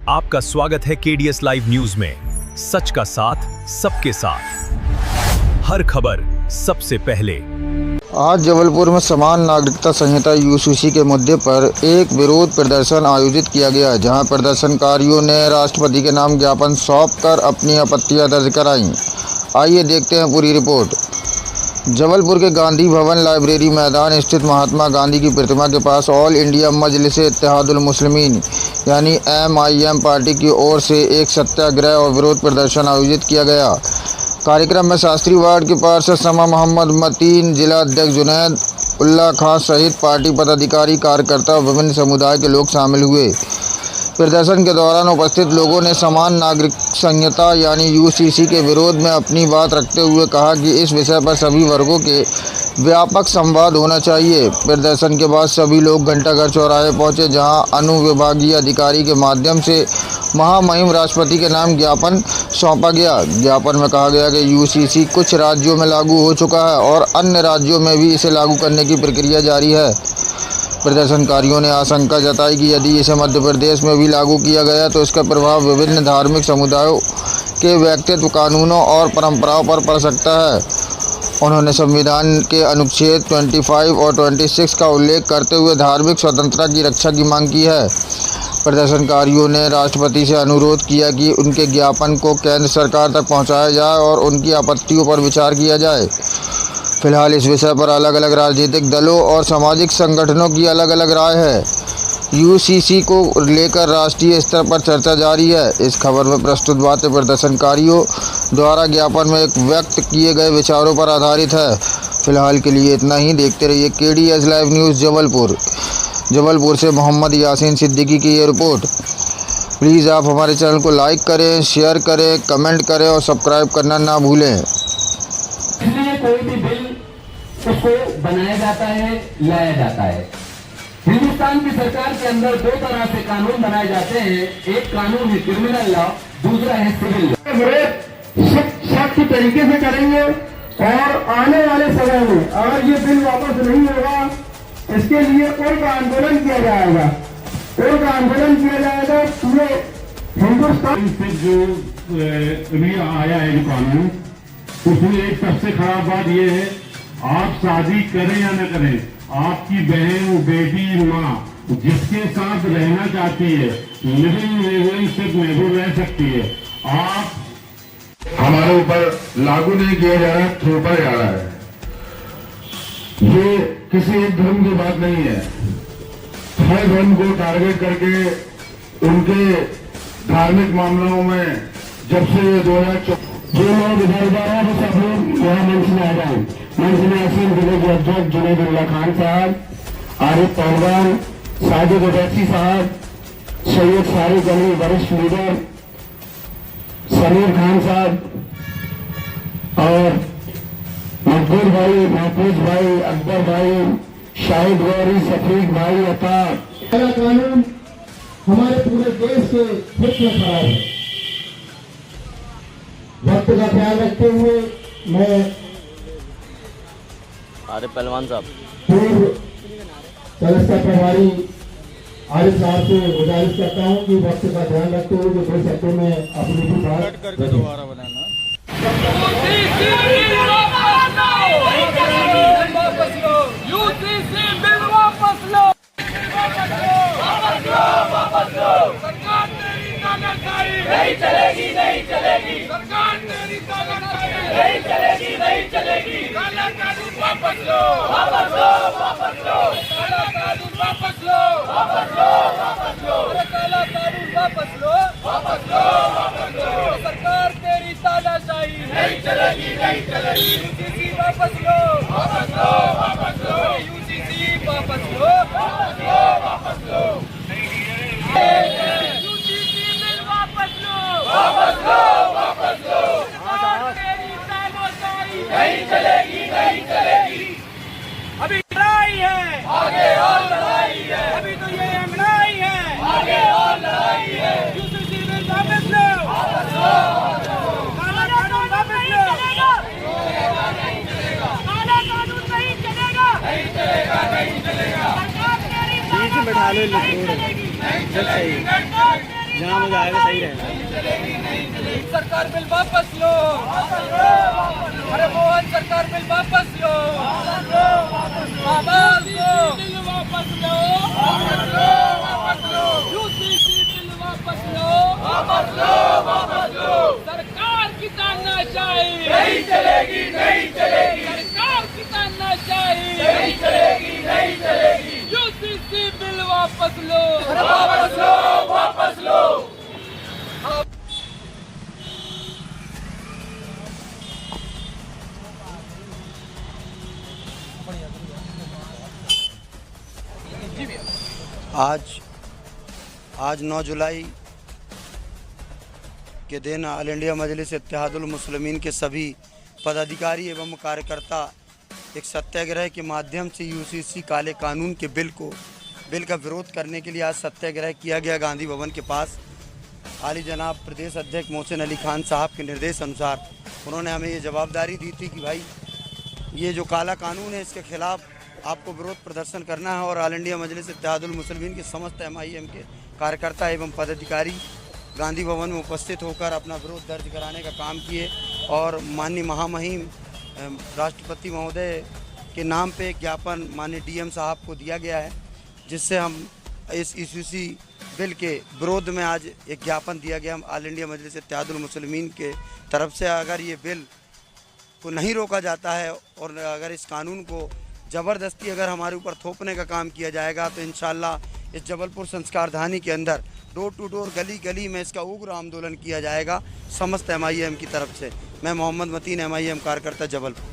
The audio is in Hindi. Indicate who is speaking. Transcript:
Speaker 1: आपका स्वागत है केडीएस लाइव न्यूज में। सच का साथ सबके साथ, हर खबर सबसे पहले।
Speaker 2: आज जबलपुर में समान नागरिकता संहिता यूसीसी के मुद्दे पर एक विरोध प्रदर्शन आयोजित किया गया, जहां प्रदर्शनकारियों ने राष्ट्रपति के नाम ज्ञापन सौंपकर अपनी आपत्तियां दर्ज कराईं। आइए देखते हैं पूरी रिपोर्ट। जबलपुर के गांधी भवन लाइब्रेरी मैदान स्थित महात्मा गांधी की प्रतिमा के पास ऑल इंडिया मजलिस-ए-इत्तेहादुल मुस्लिमीन यानी MIM पार्टी की ओर से एक सत्याग्रह और विरोध प्रदर्शन आयोजित किया गया। कार्यक्रम में शास्त्री वार्ड के पार्षद समा मोहम्मद मतीन, जिला अध्यक्ष जुनैद उल्ला खां सहित पार्टी पदाधिकारी, कार्यकर्ता और विभिन्न समुदाय के लोग शामिल हुए। प्रदर्शन के दौरान उपस्थित लोगों ने समान नागरिक संहिता यानी यूसीसी के विरोध में अपनी बात रखते हुए कहा कि इस विषय पर सभी वर्गों के व्यापक संवाद होना चाहिए। प्रदर्शन के बाद सभी लोग घंटाघर चौराहे पहुंचे, जहां अनुविभागीय अधिकारी के माध्यम से महामहिम राष्ट्रपति के नाम ज्ञापन सौंपा गया। ज्ञापन में कहा गया कि यूसीसी कुछ राज्यों में लागू हो चुका है और अन्य राज्यों में भी इसे लागू करने की प्रक्रिया जारी है। प्रदर्शनकारियों ने आशंका जताई कि यदि इसे मध्य प्रदेश में भी लागू किया गया तो इसका प्रभाव विभिन्न धार्मिक समुदायों के व्यक्तित्व, कानूनों और परंपराओं पर पड़ सकता है। उन्होंने संविधान के अनुच्छेद 25 और 26 का उल्लेख करते हुए धार्मिक स्वतंत्रता की रक्षा की मांग की है। प्रदर्शनकारियों ने राष्ट्रपति से अनुरोध किया कि उनके ज्ञापन को केंद्र सरकार तक पहुंचाया जाए और उनकी आपत्तियों पर विचार किया जाए। फिलहाल इस विषय पर अलग अलग राजनीतिक दलों और सामाजिक संगठनों की अलग अलग राय है। यूसीसी को लेकर राष्ट्रीय स्तर पर चर्चा जारी है। इस खबर में प्रस्तुत बातें प्रदर्शनकारियों द्वारा ज्ञापन में व्यक्त किए गए विचारों पर आधारित है। फिलहाल के लिए इतना ही। देखते रहिए केडीएस लाइव न्यूज़ जबलपुर से मोहम्मद यासीन सिद्दीकी की ये रिपोर्ट। प्लीज़ आप हमारे चैनल को लाइक करें, शेयर करें, कमेंट करें और सब्सक्राइब करना ना भूलें।
Speaker 3: इसलिए कोई भी बिल उसको बनाया जाता है, लाया जाता है। हिंदुस्तान की सरकार के अंदर दो तरह से कानून बनाए जाते हैं। एक कानून है क्रिमिनल लॉ, दूसरा है सिविल लॉ। सख्त तरीके से करेंगे और आने वाले समय में अगर ये बिल वापस नहीं होगा, इसके लिए कोई का आंदोलन किया जाएगा। पूरे हिंदुस्तान से जो आया है जो कानून, उसमें एक सबसे खराब बात यह है, आप शादी करें या न करें, आपकी बहन, बेटी, माँ जिसके साथ रहना चाहती है, लिविंग रिलेशनशिप में वो रह सकती है। आप
Speaker 4: हमारे ऊपर लागू नहीं किया जा रहा, थोपा जा रहा है। ये किसी एक धर्म की बात नहीं है। हर धर्म को टारगेट करके उनके धार्मिक मामलों में जब से 2014 जो लोग इधर उधर हैं वो सब लोग यहाँ मंच में आ जाए। मंच में असीम जिले के अध्यक्ष जुनैद उल्ला खान साहब, आरिफ पहलवान, साजिद ओवैसी साहब, सैयद फारूक अली वरिष्ठ लीडर, समीर खान साहब और मकबूल भाई, महफूज भाई, अकबर भाई, शाहिद गौरी, शफीक भाई, अता। कानून हमारे पूरे देश के हित में खड़ा है। वक्त का ख्याल रखते हुए मैं
Speaker 5: आरिफ पहलवान साहब,
Speaker 4: पूर्व सदस्य प्रभारी आरिफ साहब से गुजारिश करता हूं कि वक्त का ध्यान रखते हुए जो 2 शब्दों में अपनी भी बात दोबारा बनाना।
Speaker 6: नहीं चलेगी, नहीं चलेगी, सरकार तेरी तानाशाही नहीं चलेगी, नहीं चलेगी। काला कानून वापस लो, वापस लो, वापस लो। काला कानून वापस लो, वापस लो, वापस लो। काला कानून वापस लो, वापस लो, वापस लो। सरकार तेरी तानाशाही नहीं चलेगी, नहीं चलेगी। यूसीसी वापस लो, वापस लो, वापस लो। यूसीसी वापस लो, वापस लो, वापस लो। वापस लो, वापस लो। तेरी तानाशाही नहीं चलेगी, नहीं चलेगी। अभी लड़ाई है, आगे और लड़ाई है। अभी तो ये लड़ाई है, आगे और लड़ाई है। यूसीसी बिल वापस लो, वापस लो। काला कानून वापस लो, नहीं चलेगा, काला कानून नहीं चलेगा, नहीं चलेगा, नहीं चलेगा। सरकार तेरी तानाशाही नहीं चलेगी, नहीं चलेगी।
Speaker 5: जहाँ मजा आएगा सही रहेगा।
Speaker 6: सरकार बिल वापस लो, अरे मोहन सरकार बिल वापस लो, आवाज दो, बिल वापस लो, यूसीसी बिल वापस लो, सरकार की तानाशाही नहीं चलेगी, नहीं चलेगी, सरकार की तानाशाही नहीं चलेगी, नहीं चलेगी, यूसीसी बिल वापस लो, वापस लो, वापस लो।
Speaker 7: आज 9 जुलाई के दिन ऑल इंडिया मजलिस इत्तेहादुल मुस्लिमीन के सभी पदाधिकारी एवं कार्यकर्ता एक सत्याग्रह के माध्यम से यूसीसी काले कानून के बिल का विरोध करने के लिए आज सत्याग्रह किया गया गांधी भवन के पास। आली जनाब प्रदेश अध्यक्ष मोहसिन अली खान साहब के निर्देश अनुसार उन्होंने हमें ये जवाबदारी दी थी कि भाई ये जो काला कानून है इसके खिलाफ आपको विरोध प्रदर्शन करना है। और ऑल इंडिया मजलिस इत्तेहादुल मुस्लिमीन के समस्त MIM के कार्यकर्ता एवं पदाधिकारी गांधी भवन में उपस्थित होकर अपना विरोध दर्ज कराने का काम किए। और माननीय महामहिम राष्ट्रपति महोदय के नाम पे एक ज्ञापन माननीय DM साहब को दिया गया है, जिससे हम इस यूसीसी बिल के विरोध में आज एक ज्ञापन दिया गया ऑल इंडिया मजलिस इत्तेहादुल मुस्लिमीन के तरफ से। अगर ये बिल को नहीं रोका जाता है और अगर इस कानून को ज़बरदस्ती अगर हमारे ऊपर थोपने का काम किया जाएगा तो इंशाअल्लाह इस जबलपुर संस्कारधानी के अंदर डोर टू डोर गली गली में इसका उग्र आंदोलन किया जाएगा समस्त MIM की तरफ से। मैं मोहम्मद मतीन MIM कार्यकर्ता जबलपुर।